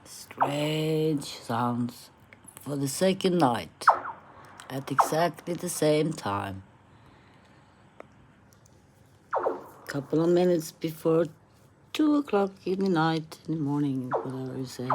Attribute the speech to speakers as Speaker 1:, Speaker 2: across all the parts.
Speaker 1: Strange sounds for the second night at exactly the same time. Couple of minutes before 2 o'clock in the night, in the morning, whatever you say.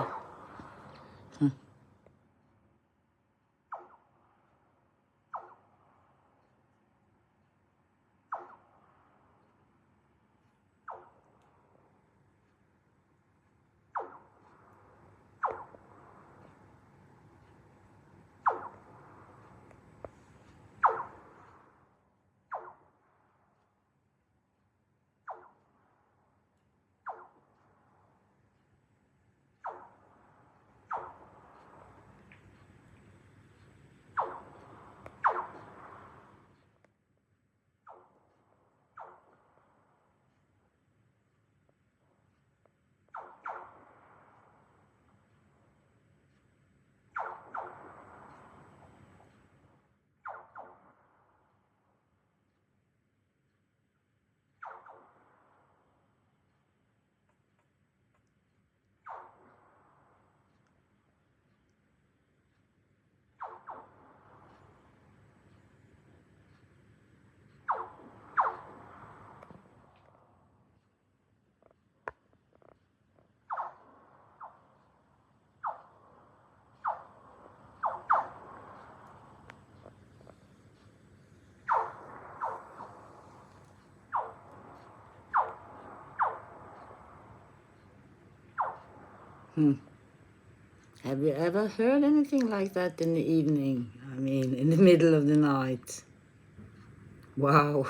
Speaker 1: Have you ever heard anything like that in the evening? I mean, in the middle of the night. Wow.